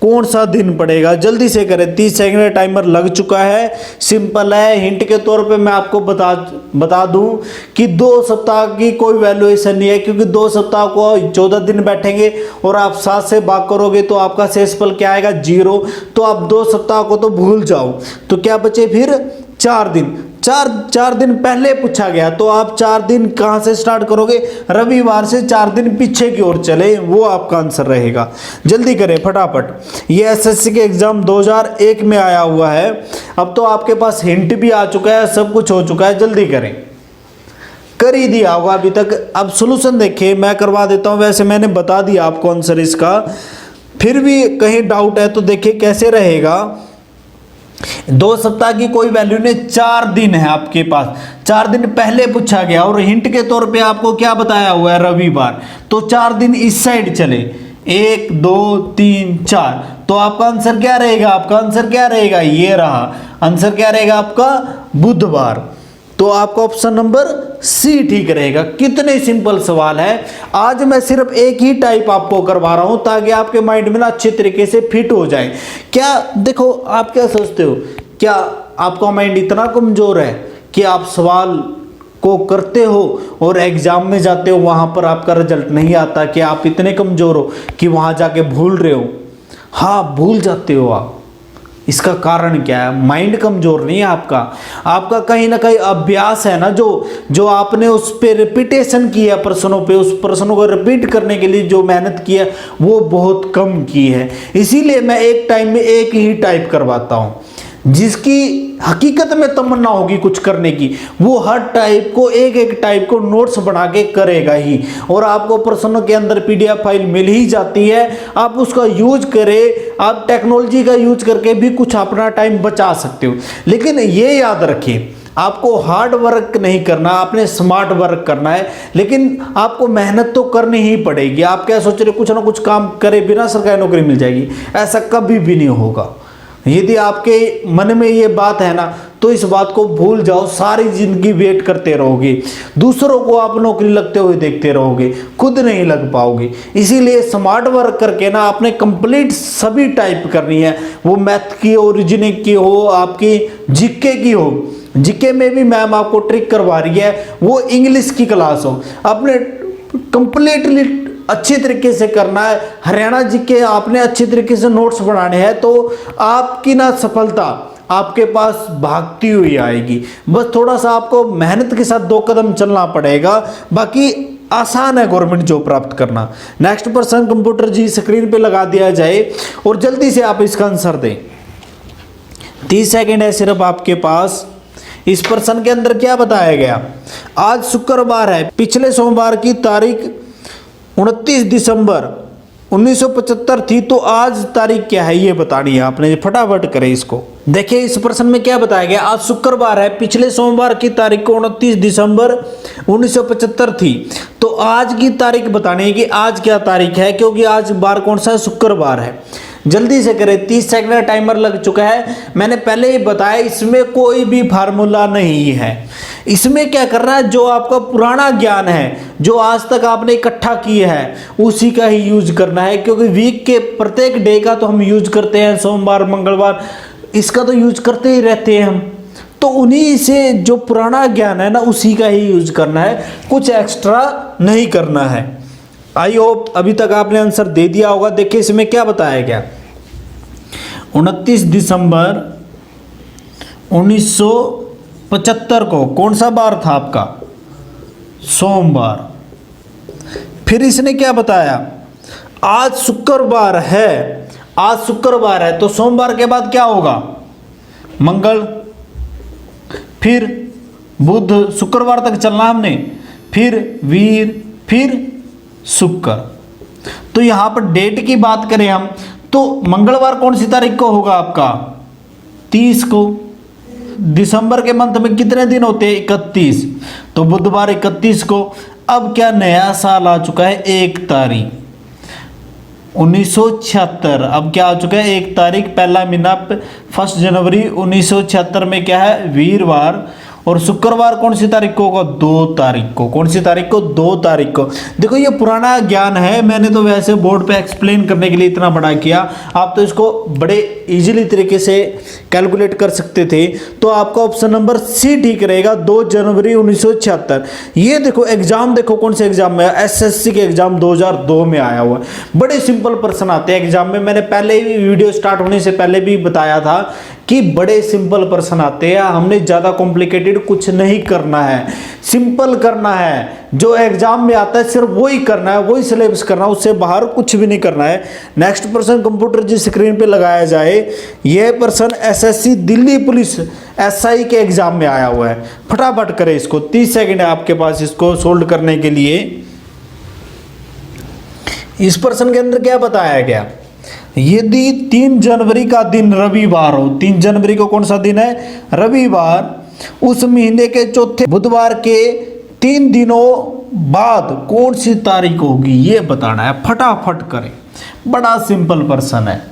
Speaker 1: कौन सा दिन पड़ेगा? जल्दी से करें, 30 सेकंड का टाइमर लग चुका है। सिंपल है। हिंट के तौर पे मैं आपको बता दूं कि 2 सप्ताह की कोई वैल्यूएशन नहीं है, क्योंकि 2 सप्ताह को 14 दिन बैठेंगे और आप 7 से भाग करोगे तो आपका शेषफल क्या आएगा? 0। तो आप 2 सप्ताह को तो भूल जाओ। तो क्या बचे फिर? 4 दिन। 4 दिन पहले पूछा गया, तो आप 4 दिन कहां से स्टार्ट करोगे? रविवार से 4 दिन पीछे की ओर चले, वो आपका आंसर रहेगा। जल्दी करें फटाफट। ये एसएससी के एग्जाम 2001 में आया हुआ है। अब तो आपके पास हिंट भी आ चुका है, सब कुछ हो चुका है। जल्दी करें, कर ही दिया होगा अभी तक। अब सॉल्यूशन देखिए, मैं करवा देता हूं। वैसे मैंने बता दिया आपको आंसर इसका, फिर भी कहीं डाउट है तो देखिए कैसे रहेगा। 2 सप्ताह की कोई वैल्यू नहीं, 4 दिन है आपके पास, 4 दिन पहले पूछा गया और हिंट के तौर पे आपको क्या बताया हुआ है, रविवार। तो 4 दिन इस साइड चले, 1 2 3 4, तो आपका आंसर क्या रहेगा, आपका आंसर क्या रहेगा, ये रहा आंसर, क्या रहेगा आपका, बुधवार। तो आपका ऑप्शन नंबर सी ठीक रहेगा। कितने सिंपल सवाल है। आज मैं सिर्फ एक ही टाइप आपको करवा रहा हूं ताकि आपके माइंड में ना अच्छे तरीके से फिट हो जाए। क्या देखो, आप क्या सोचते हो, क्या आपका माइंड इतना कमजोर है कि आप सवाल को करते हो और एग्जाम में जाते हो, वहां पर आपका रिजल्ट नहीं आता, कि आप इतने कमजोर हो कि वहां जाके भूल रहे हो। हाँ, भूल जाते हो आप। इसका कारण क्या है, माइंड कमजोर नहीं है आपका, आपका कहीं ना कहीं अभ्यास है ना, जो आपने उस पे रिपीटेशन किया प्रश्नों पे, उस प्रश्नों को रिपीट करने के लिए जो मेहनत की है वो बहुत कम की है। इसीलिए मैं एक टाइम में एक ही टाइप करवाता हूं। जिसकी हकीकत में तमन्ना होगी कुछ करने की, वो हर टाइप को, एक एक टाइप को नोट्स बना के करेगा ही, और आपको प्रश्नों के अंदर पीडीएफ फाइल मिल ही जाती है। आप उसका यूज करें, आप टेक्नोलॉजी का यूज करके भी कुछ अपना टाइम बचा सकते हो। लेकिन ये याद रखिए, आपको हार्ड वर्क नहीं करना, आपने स्मार्ट वर्क करना है, लेकिन आपको मेहनत तो करनी ही पड़ेगी। आप क्या सोच रहे, कुछ ना कुछ काम करे बिना सरकारी नौकरी मिल जाएगी, ऐसा कभी भी नहीं होगा। यदि आपके मन में ये बात है ना, तो इस बात को भूल जाओ। सारी जिंदगी वेट करते रहोगे, दूसरों को आप नौकरी लगते हुए देखते रहोगे, खुद नहीं लग पाओगे। इसीलिए स्मार्ट वर्क करके ना आपने कंप्लीट सभी टाइप करनी है, वो मैथ की हो, रीजनिंग की हो, आपकी जीके की हो। जीके में भी मैम आपको ट्रिक करवा रही है, वो इंग्लिश की क्लास हो, आपने कंप्लीटली अच्छी तरीके से करना है। हरियाणा जी के आपने अच्छी तरीके से नोट्स बनाने हैं, तो आपकी ना सफलता आपके पास भागती हुई आएगी। बस थोड़ा सा आपको मेहनत के साथ 2 कदम चलना पड़ेगा, बाकी आसान है गवर्नमेंट जॉब प्राप्त करना। नेक्स्ट पर्सन कंप्यूटर जी स्क्रीन पे लगा दिया जाए और जल्दी से आप इसका आंसर दें। 30 सेकेंड है सिर्फ आपके पास। इस प्रश्न के अंदर क्या बताया गया, आज शुक्रवार है, पिछले सोमवार की तारीख 29 दिसंबर 1975 थी, तो आज तारीख क्या है ये बतानी है आपने, फटाफट करें इसको। देखिए इस प्रश्न में क्या बताया गया, आज शुक्रवार है, पिछले सोमवार की तारीख को 29 दिसंबर 1975 थी, तो आज की तारीख बतानी है कि आज क्या तारीख है, क्योंकि आज बार कौन सा है, शुक्रवार है। जल्दी से करें, 30 सेकंड का टाइमर लग चुका है। मैंने पहले ही बताया इसमें कोई भी फार्मूला नहीं है, इसमें क्या करना है, जो आपका पुराना ज्ञान है, जो आज तक आपने इकट्ठा किया है, उसी का ही यूज करना है। क्योंकि वीक के प्रत्येक डे का तो हम यूज करते हैं, सोमवार मंगलवार इसका तो यूज करते ही रहते हैं हम, तो उन्हीं से जो पुराना ज्ञान है ना उसी का ही यूज करना है, कुछ एक्स्ट्रा नहीं करना है। आई होप अभी तक आपने आंसर दे दिया होगा। देखिए इसमें क्या बताया गया, 29 दिसंबर 1975 को कौन सा बार था आपका, सोमवार। फिर इसने क्या बताया, आज शुक्रवार है, आज शुक्रवार है, तो सोमवार के बाद क्या होगा, मंगल, फिर बुध, शुक्रवार तक चलना हमने, फिर वीर, फिर शुक्र। तो यहां पर डेट की बात करें हम, तो मंगलवार कौन सी तारीख को होगा आपका, 30 को। दिसंबर के मंथ में कितने दिन होते हैं, 31, तो बुधवार 31 को। अब क्या नया साल आ चुका है, 1 तारीख 1976। अब क्या आ चुका है, 1 तारीख, पहला महीना 1 जनवरी 1976 में क्या है, वीरवार। और शुक्रवार कौन सी तारीख को होगा, 2 तारीख को। कौन सी तारीख को, 2 तारीख को। देखो ये पुराना ज्ञान है, मैंने तो वैसे बोर्ड पे एक्सप्लेन करने के लिए इतना बड़ा किया, आप तो इसको बड़े इजीली तरीके से कैलकुलेट कर सकते थे। तो आपका ऑप्शन नंबर सी ठीक रहेगा, 2 जनवरी 1976। ये देखो एग्जाम, देखो कौन से एग्जाम में, एसएससी के एग्जाम 2002 में आया हुआ है। बड़े सिंपल प्रश्न आते हैं एग्जाम में, मैंने पहले ही वीडियो स्टार्ट होने से पहले भी बताया था कि बड़े सिंपल प्रश्न आते हैं, हमने ज़्यादा कॉम्प्लिकेटेड कुछ नहीं करना है, सिंपल करना है। जो एग्जाम में आता है सिर्फ वही करना है, वही सिलेबस करना है, उससे बाहर कुछ भी नहीं करना है। नेक्स्ट पर्सन कंप्यूटर जी स्क्रीन पे लगाया जाए, यह person SSC Delhi police SI के एग्जाम में आया हुआ है। फटाफट करें इसको, 30 सेकेंड है आपके पास इसको सोल्व करने के लिए। इस पर्सन के अंदर क्या बताया गया, यदि 3 जनवरी का दिन रविवार हो, 3 जनवरी को कौन सा दिन है, रविवार, उस महीने के चौथे बुधवार के 3 दिनों बाद कौन सी तारीख होगी ये बताना है। फटाफट करें, बड़ा सिंपल प्रश्न है।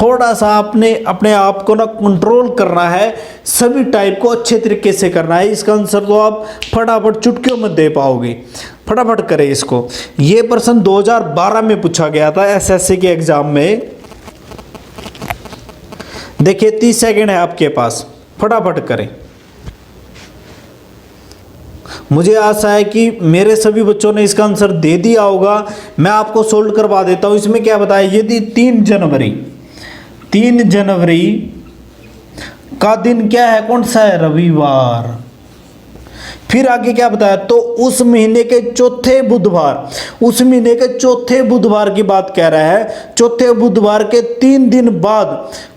Speaker 1: थोड़ा सा आपने अपने आप को ना कंट्रोल करना है, सभी टाइप को अच्छे तरीके से करना है। इसका आंसर तो आप फटाफट चुटकियों में दे पाओगे। फटाफट करें इसको। ये प्रश्न 2012 में पूछा गया था एसएससी के एग्जाम में। देखिए 30 सेकंड है आपके पास, फटाफट करें। मुझे आशा है कि मेरे सभी बच्चों ने इसका आंसर दे दिया होगा। मैं आपको सोल्व करवा देता हूं। इसमें क्या बताया, यदि 3 जनवरी का दिन क्या है, कौन सा है, रविवार। फिर आगे क्या बताया, तो उस महीने के चौथे बुधवार, उस महीने के चौथे बुधवार की बात कह रहा है, चौथे बुधवार के 3 दिन बाद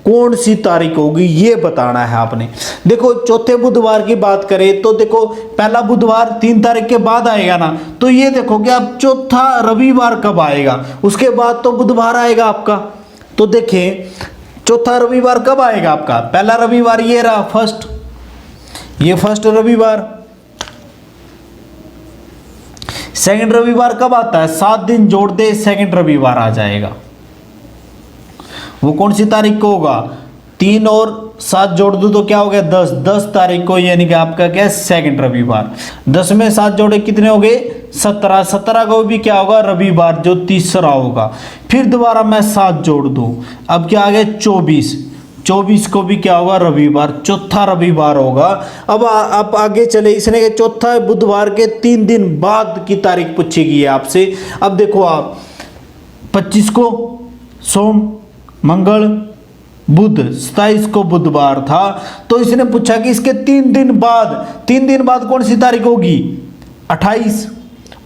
Speaker 1: कौन सी तारीख होगी ये बताना है आपने। देखो चौथे बुधवार की बात करें तो देखो पहला बुधवार 3 तारीख के बाद आएगा ना, तो ये देखो कि अब चौथा रविवार कब आएगा, उसके बाद तो बुधवार आएगा आपका। तो देखें चौथा रविवार कब आएगा आपका, पहला रविवार ये रहा फर्स्ट, ये फर्स्ट रविवार। सेकंड रविवार कब आता है, 7 दिन जोड़ दे, सेकंड रविवार आ जाएगा। वो कौन सी तारीख को होगा, 3 और 7 जोड़ दो तो क्या हो गया, 10 तारीख को, यानी कि आपका क्या है, सेकंड रविवार। 10 में 7 जोड़े कितने हो गए, 17 को भी क्या होगा, रविवार, जो तीसरा होगा। फिर दोबारा मैं 7 जोड़ दूं, अब क्या आ गया, 24 को भी क्या होगा, रविवार, चौथा रविवार होगा। अब आप आगे चले, इसने के चौथा बुधवार के 3 दिन बाद की तारीख पूछी गई है आपसे। अब देखो आप 25 को सोम, मंगल, बुध, 27 को बुधवार था, तो इसने पूछा कि इसके 3 दिन बाद कौन सी तारीख होगी, 28,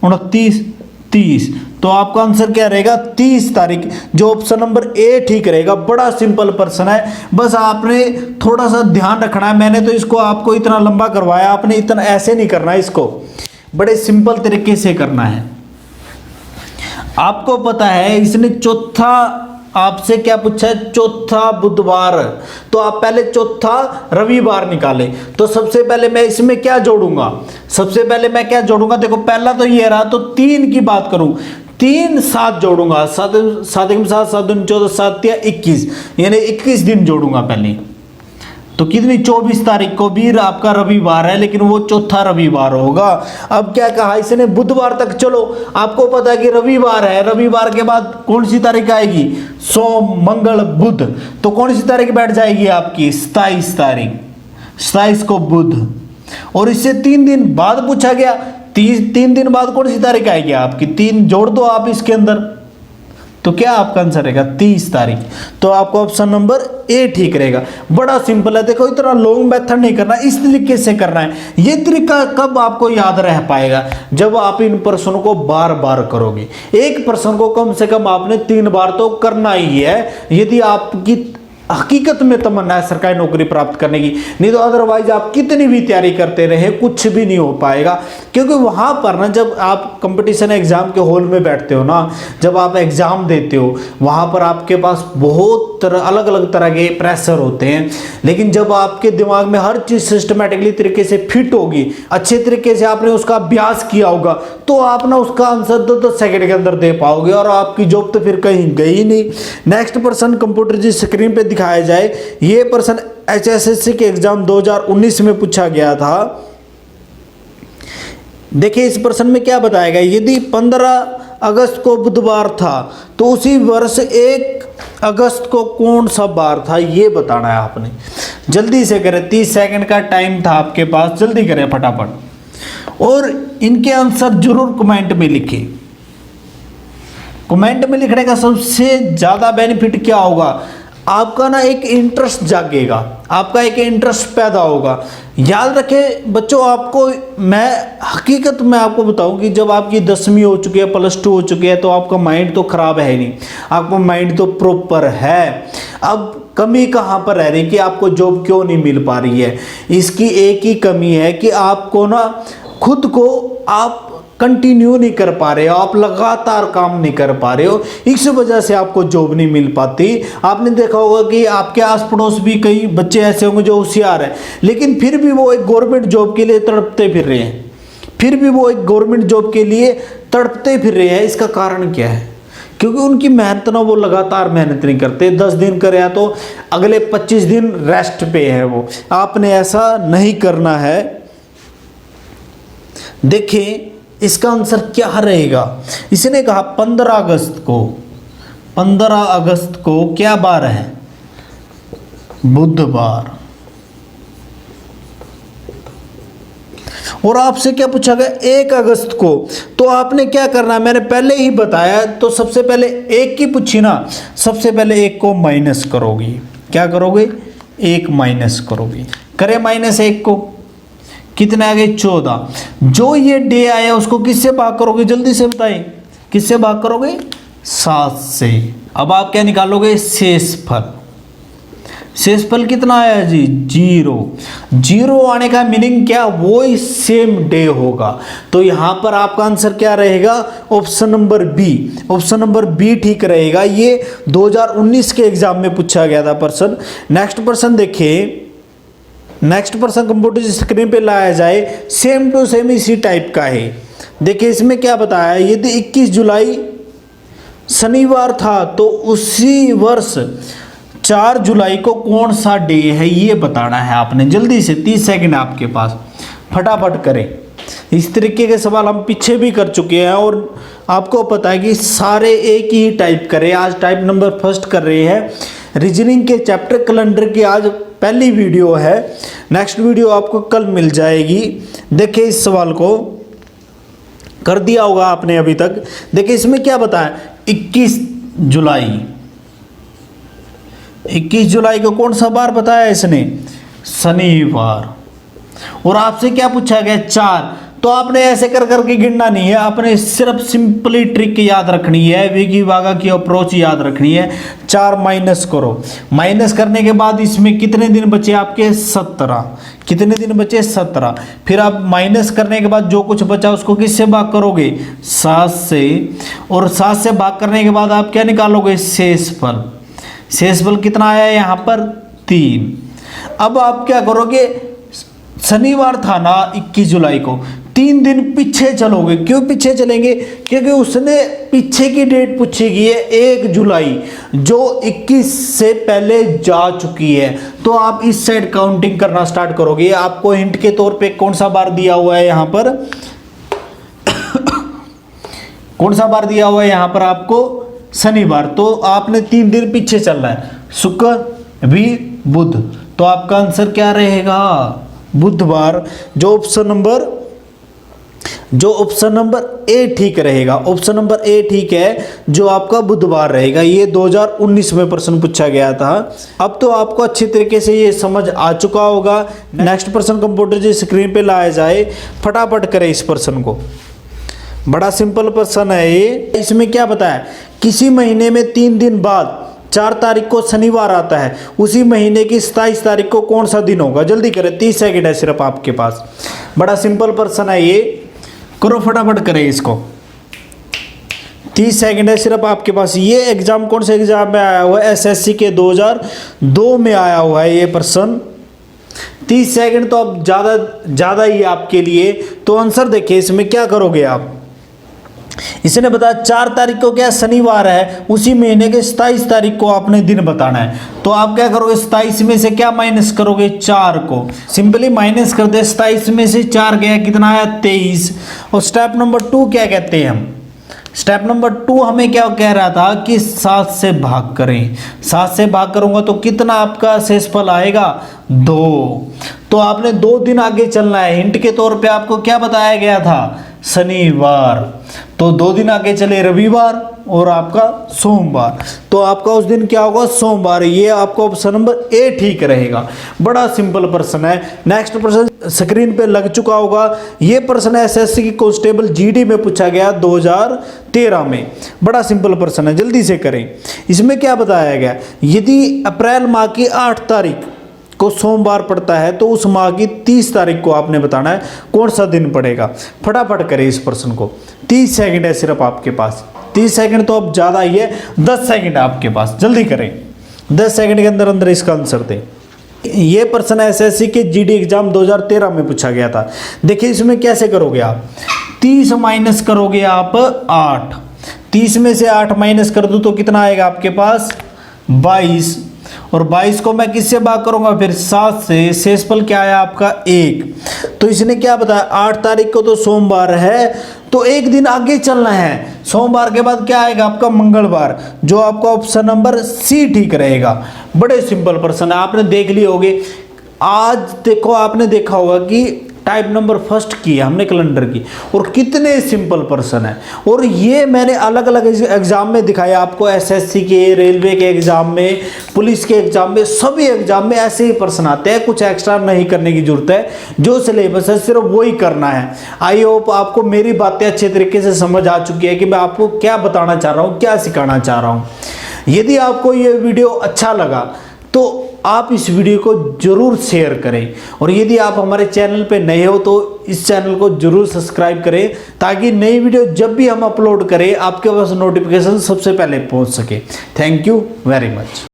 Speaker 1: 29, 30। तो आपका आंसर क्या रहेगा, 30 तारीख, जो ऑप्शन नंबर ए ठीक रहेगा। बड़ा सिंपल प्रश्न है, बस आपने थोड़ा सा ध्यान रखना है। मैंने तो इसको आपको इतना लंबा करवाया, आपने इतना ऐसे नहीं करना है, इसको बड़े सिंपल तरीके से करना है। आपको पता है इसने चौथा आपसे क्या पूछा है, चौथा बुधवार, तो आप पहले चौथा रविवार निकाले। तो सबसे पहले मैं इसमें क्या जोड़ूंगा, देखो पहला तो ये रहा, तो 3 की बात करूं, 3 7 जोड़ूंगा, 7 7 7 14 7 या 21, यानी 21 दिन जोड़ूंगा पहले। तो कितनी, 24 तारीख को भी आपका रविवार है, लेकिन वो चौथा रविवार होगा। अब क्या कहा इसने, बुधवार तक चलो, आपको पता है कि रविवार है, रविवार के बाद कौन सी तारीख आएगी, सोम, मंगल, बुध, तो कौन सी तारीख बैठ जाएगी आपकी, 27 तारीख, 27 को बुध। और इससे 3 दिन बाद पूछा गया, 3 दिन बाद कौन सी तारीख आएगी आपकी, 3 जोड़ दो आप इसके अंदर, तो क्या आपका आंसर रहेगा, 30 तारीख। तो आपको ऑप्शन नंबर ए ठीक रहेगा। बड़ा सिंपल है, देखो इतना लॉन्ग मेथड नहीं करना, इस तरीके से करना है। ये तरीका कब आपको याद रह पाएगा, जब आप इन प्रश्नों को बार बार करोगे। एक प्रश्न को कम से कम आपने 3 बार तो करना ही है, यदि आपकी हकीकत में तमन्ना है सरकारी नौकरी प्राप्त करने की। नहीं तो अदरवाइज आप कितनी भी तैयारी करते रहे कुछ भी नहीं हो पाएगा। क्योंकि वहां पर ना, जब आप कंपटीशन एग्जाम के हॉल में बैठते हो ना, जब आप एग्जाम देते हो, वहां पर आपके पास बहुत अलग अलग तरह के प्रेशर होते हैं। लेकिन जब आपके दिमाग में हर चीज सिस्टमेटिकली तरीके से फिट होगी, अच्छे तरीके से आपने उसका अभ्यास किया होगा, तो आप ना उसका आंसर 2 सेकंड के अंदर दे पाओगे, और आपकी जॉब तो फिर कहीं गई नहीं। नेक्स्ट प्रश्न कंप्यूटर जी स्क्रीन पे दिखाया जाए। ये प्रश्न एचएसएससी के एग्जाम 2019 में पूछा गया था। देखिए इस प्रश्न में क्या बताया गया, यदि 15 अगस्त को बुधवार था तो उसी वर्ष 1 अगस्त को कौन सा बार था, ये बताना है आपने। जल्दी से करें, 30 सेकंड का टाइम था आपके पास, जल्दी करें फटाफट। और इनके आंसर जरूर कमेंट में लिखें। कमेंट में लिखने का सबसे ज्यादा बेनिफिट क्या होगा, आपका ना एक इंटरेस्ट जागेगा, आपका एक इंटरेस्ट पैदा होगा। याद रखें बच्चों, आपको मैं हकीकत में आपको बताऊं कि जब आपकी 10वीं हो चुकी है, +2 हो चुकी है, तो आपका माइंड तो खराब है नहीं, आपका माइंड तो प्रॉपर है। अब कमी कहाँ पर रह रही कि आपको जॉब क्यों नहीं मिल पा रही है, इसकी एक ही कमी है कि आपको ना खुद को आप कंटिन्यू नहीं कर पा रहे हो, आप लगातार काम नहीं कर पा रहे हो, इस वजह से आपको जॉब नहीं मिल पाती। आपने देखा होगा कि आपके आस पड़ोस भी कई बच्चे ऐसे होंगे जो होशियार हैं, लेकिन फिर भी वो एक गवर्नमेंट जॉब के लिए तड़पते फिर रहे हैं, फिर भी वो एक गवर्नमेंट जॉब के लिए तड़पते फिर रहे हैं। इसका कारण क्या है? क्योंकि उनकी मेहनत ना, वो लगातार मेहनत नहीं करते। 10 दिन करे तो अगले 25 दिन रेस्ट पे है वो। आपने ऐसा नहीं करना है। देखिए इसका आंसर क्या रहेगा। इसने कहा 15 अगस्त को, 15 अगस्त को क्या बार है? बुधवार। और आपसे क्या पूछा गया? 1 अगस्त को। तो आपने क्या करना है, मैंने पहले ही बताया। तो सबसे पहले 1 की पूछी ना, सबसे पहले 1 को माइनस करोगी। क्या करोगे? 1 माइनस करोगी। करे -1 को, कितना आ गए? 14। जो ये डे आया उसको किससे भाग करोगे? जल्दी से बताएं, किससे भाग करोगे? 7 से। अब आप क्या निकालोगे? शेषफल। शेषफल कितना आया जी? 0। 0 आने का मीनिंग क्या? वो ही सेम डे होगा। तो यहां पर आपका आंसर क्या रहेगा? Option number B. Option number B ठीक रहेगा। ये 2019 के एग्जाम में पूछा गया था प्रश्न। नेक्स्ट प्रश्न देखिए, नेक्स्ट प्रश्न कंप्यूटर स्क्रीन पे लाया जाए, सेम टू सेम इसी टाइप का है। देखिए इसमें क्या बताया, यदि 21 जुलाई शनिवार था तो उसी वर्ष 4 जुलाई को कौन सा डे है, ये बताना है आपने। जल्दी से 30 सेकंड आपके पास, फटाफट करें। इस तरीके के सवाल हम पीछे भी कर चुके हैं और आपको पता है कि सारे एक ही टाइप करें। आज टाइप नंबर फर्स्ट कर रहे हैं। रीजनिंग के चैप्टर कैलेंडर की आज पहली वीडियो है। नेक्स्ट वीडियो आपको कल मिल जाएगी। देखिए इस सवाल को कर दिया होगा आपने अभी तक। देखिए इसमें क्या बताया, 21 जुलाई। 21 जुलाई को कौन सा बार बताया इसने? शनिवार। और आपसे क्या पूछा गया? 4। तो आपने ऐसे कर करके गिनना नहीं है, आपने सिर्फ सिंपली ट्रिक याद रखनी है, विगी वागा की अप्रोच याद रखनी है। 4 माइनस करो। माइनस करने के बाद इसमें कितने दिन बचे आपके? 17। कितने दिन बचे? 17। फिर आप माइनस करने के बाद जो कुछ बचा उसको किससे भाग करोगे? 7 से। और 7 से भाग करने के बाद आप क्या निकालोगे? शेषफल। शेषफल कितना आया यहाँ पर? 3। अब आप क्या करोगे? शनिवार था ना 21 जुलाई को, 3 दिन पीछे चलोगे। क्यों पीछे चलेंगे? क्योंकि उसने पीछे की डेट पूछी गई है 1 जुलाई, जो 21 से पहले जा चुकी है। तो आप इस साइड काउंटिंग करना स्टार्ट करोगे। आपको हिंट के तौर पे कौन सा बार दिया हुआ है यहाँ पर? कौन सा बार दिया हुआ है यहाँ पर आपको? शनिवार। तो आपने 3 दिन पीछे चलना है, शुक्र, वीर, बुध। तो आपका आंसर क्या रहेगा? बुधवार। जो ऑप्शन नंबर ए ठीक रहेगा। ऑप्शन नंबर ए ठीक है, जो आपका बुधवार रहेगा। ये 2019 में प्रश्न पूछा गया था। अब तो आपको अच्छी तरीके से ये समझ आ चुका होगा। नेक्स्ट प्रश्न कंप्यूटर जी स्क्रीन पे लाया जाए, फटाफट करें इस प्रश्न को। बड़ा सिंपल प्रश्न है ये। इसमें क्या बताया, किसी महीने में 3 दिन बाद 4 तारीख को शनिवार आता है, उसी महीने की 27 तारीख को कौन सा दिन होगा? जल्दी करें, 30 सेकंड है सिर्फ आपके पास। बड़ा सिंपल प्रश्न है ये, करो फटाफट करें इसको। 30 सेकंड है सिर्फ आपके पास। ये एग्जाम कौन से एग्जाम में आया हुआ है? एसएससी के 2002 में आया हुआ है ये प्रश्न। 30 सेकंड तो अब ज़्यादा ही आपके लिए। तो आंसर देखिए, इसमें क्या करोगे आप? इसने बताया 4 तारीख को क्या शनिवार है, उसी महीने के 27 तारीख को आपने दिन बताना है। तो आप क्या करोगे? 27 में से क्या माइनस करोगे? 4 को। सिंपली माइनस कर दे। 27 में से 4 गया, कितना आया? 23। और स्टेप नंबर 2 क्या कहते हैं हम? स्टेप नंबर 2 हमें क्या कह रहा था कि 7 से भाग करें। 7 से भाग करूंगा तो कितना आपका शेषफल आएगा? 2। तो आपने 2 दिन आगे चलना है। हिंट के तौर पे आपको क्या बताया गया था? शनिवार। तो 2 दिन आगे चले, रविवार और आपका सोमवार। तो आपका उस दिन क्या होगा? सोमवार। ये आपका ऑप्शन नंबर ए ठीक रहेगा। बड़ा सिंपल प्रश्न है। नेक्स्ट प्रश्न स्क्रीन पे लग चुका होगा। ये प्रश्न एसएससी की कांस्टेबल जीडी में पूछा गया 2013 में। बड़ा सिंपल प्रश्न है, जल्दी से करें। इसमें क्या बताया गया, यदि अप्रैल माह की 8 तारीख को सोमवार पड़ता है तो उस माह की 30 तारीख को आपने बताना है कौन सा दिन पड़ेगा। फटाफट करें इस प्रश्न को, 30 सेकंड है सिर्फ आपके पास। 30 सेकंड तो अब ज़्यादा ही है, 10 सेकंड है आपके पास, जल्दी करें, 10 सेकंड के अंदर अंदर इसका आंसर दें। ये प्रश्न एसएससी के जीडी एग्जाम 2013 में पूछा गया था। देखिए इसमें कैसे करोगे आप, 30 माइनस करोगे आप 8, 30 में से 8 माइनस कर दूं तो कितना आएगा आपके पास 22, और 22 को मैं किससे भाग करूंगा फिर 7 से, शेषफल क्या आया आपका 1। तो इसने क्या बताया 8 तारीख को तो सोमवार है, तो एक दिन आगे चलना है, सोमवार के बाद क्या आएगा आपका मंगलवार, जो आपका ऑप्शन नंबर सी ठीक रहेगा। बड़े सिंपल प्रश्न है, आपने देख लिए होंगे। आज देखो आपने देखा होगा कि टाइप नंबर फर्स्ट की है हमने कैलेंडर की, और कितने सिंपल प्रश्न है। और ये मैंने अलग अलग एग्जाम में दिखाया आपको, एसएससी के, रेलवे के एग्जाम में, पुलिस के एग्जाम में, सभी एग्जाम में ऐसे ही प्रश्न आते हैं। कुछ एक्स्ट्रा नहीं करने की जरूरत है, जो सिलेबस है सिर्फ वही करना है। आई होप आपको मेरी बातें अच्छे तरीके से समझ आ चुकी है कि मैं आपको क्या बताना चाह रहा हूँ, क्या सिखाना चाह रहा हूँ। यदि आपको ये वीडियो अच्छा लगा तो आप इस वीडियो को जरूर शेयर करें, और यदि आप हमारे चैनल पे नए हो तो इस चैनल को जरूर सब्सक्राइब करें, ताकि नई वीडियो जब भी हम अपलोड करें आपके पास नोटिफिकेशन सबसे पहले पहुंच सके। Thank you very much.